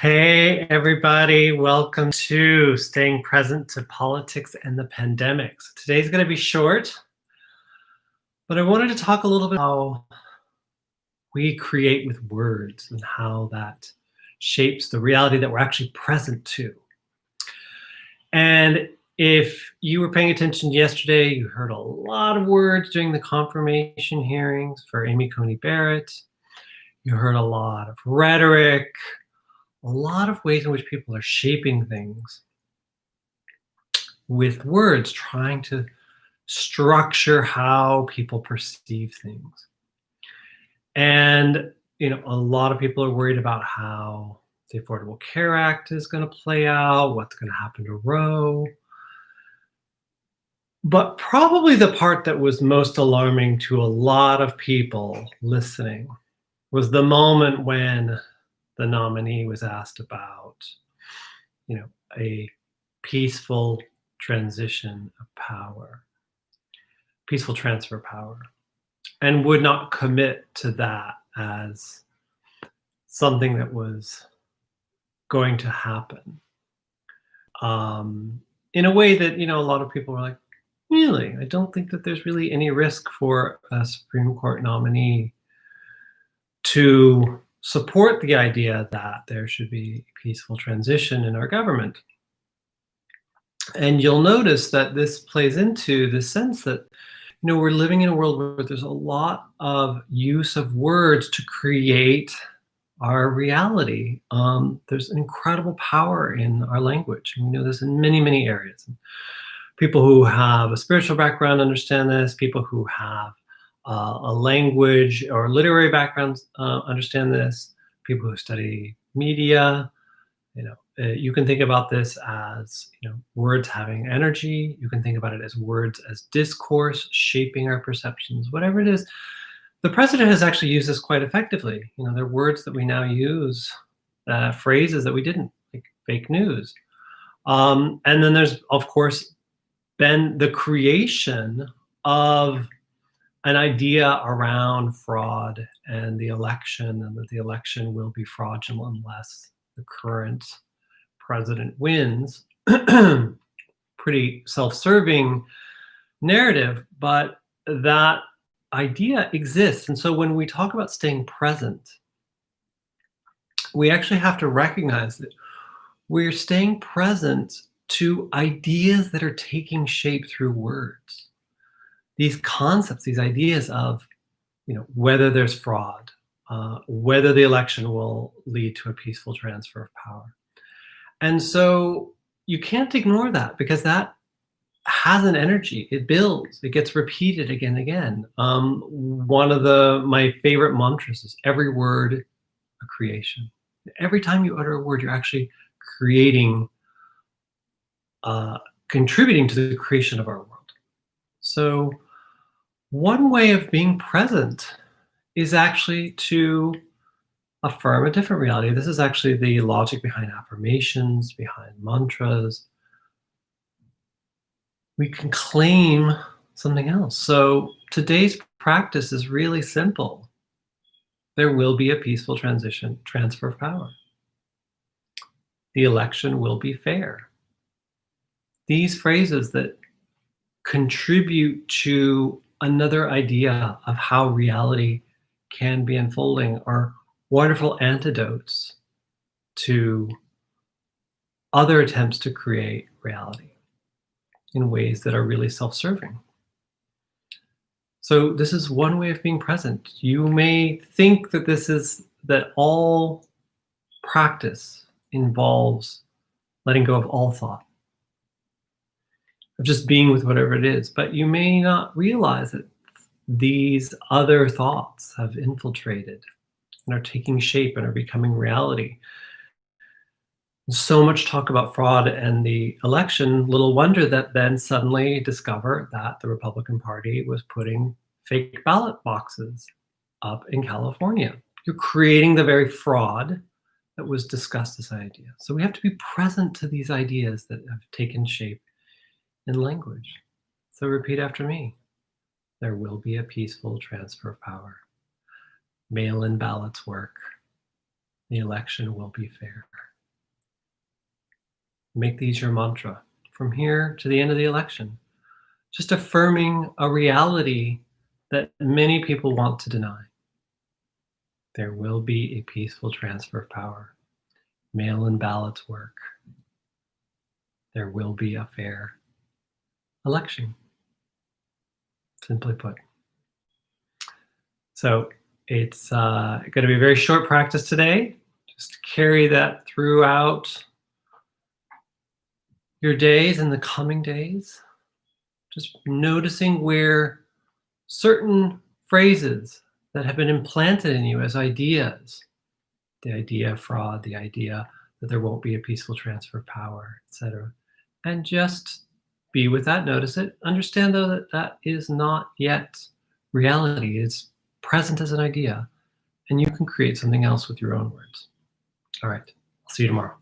Hey, everybody. Welcome to Staying Present to Politics and the Pandemic. So today's going to be short, but I wanted to talk a little bit how we create with words and how that shapes the reality that we're actually present to. And if you were paying attention yesterday, you heard a lot of words during the confirmation hearings for Amy Coney Barrett. You heard a lot of rhetoric, a lot of ways in which people are shaping things with words, trying to structure how people perceive things. And, a lot of people are worried about how the Affordable Care Act is going to play out, what's going to happen to Roe. But probably the part that was most alarming to a lot of people listening was the moment when the nominee was asked about, a peaceful transition of power, peaceful transfer of power, and would not commit to that as something that was going to happen. In a way that, a lot of people were like, really? I don't think that there's really any risk for a Supreme Court nominee to support the idea that there should be a peaceful transition in our government. And you'll notice that this plays into the sense that, we're living in a world where there's a lot of use of words to create our reality. There's incredible power in our language. And we know this in many, many areas. People who have a spiritual background understand this. People who have a language or literary background understand this. People who study media, you can think about this as, words having energy. You can think about it as words as discourse, shaping our perceptions, whatever it is. The president has actually used this quite effectively. There are words that we now use, phrases that we didn't, like fake news. And then there's, of course, been the creation of an idea around fraud and the election, and that the election will be fraudulent unless the current president wins. Pretty self-serving narrative, but that idea exists. And so when we talk about staying present, we actually have to recognize that we're staying present to ideas that are taking shape through words. These concepts, these ideas of, whether there's fraud, whether the election will lead to a peaceful transfer of power. And so you can't ignore that, because that has an energy. It builds. It gets repeated again and again. One of my favorite mantras is every word a creation. Every time you utter a word, you're actually creating, contributing to the creation of our world. So one way of being present is actually to affirm a different reality. This is actually the logic behind affirmations, behind mantras. We can claim something else. So today's practice is really simple. There will be a peaceful transfer of power. The election will be fair. These phrases that contribute to another idea of how reality can be unfolding are wonderful antidotes to other attempts to create reality in ways that are really self-serving. So this is one way of being present. You may think that all practice involves letting go of all thought, of just being with whatever it is, but you may not realize that these other thoughts have infiltrated and are taking shape and are becoming reality. So much talk about fraud and the election, little wonder that then suddenly discover that the Republican Party was putting fake ballot boxes up in California. You're creating the very fraud that was discussed as an idea. So we have to be present to these ideas that have taken shape in language. So repeat after me. There will be a peaceful transfer of power. Mail-in ballots work. The election will be fair. Make these your mantra from here to the end of the election. Just affirming a reality that many people want to deny. There will be a peaceful transfer of power. Mail-in ballots work. There will be a fair election, simply put. So it's going to be a very short practice today. Just carry that throughout your days and the coming days. Just noticing where certain phrases that have been implanted in you as ideas, the idea of fraud, the idea that there won't be a peaceful transfer of power, etc. And just be with that, notice it. Understand, though, that that is not yet reality. It's present as an idea, and you can create something else with your own words. All right, I'll see you tomorrow.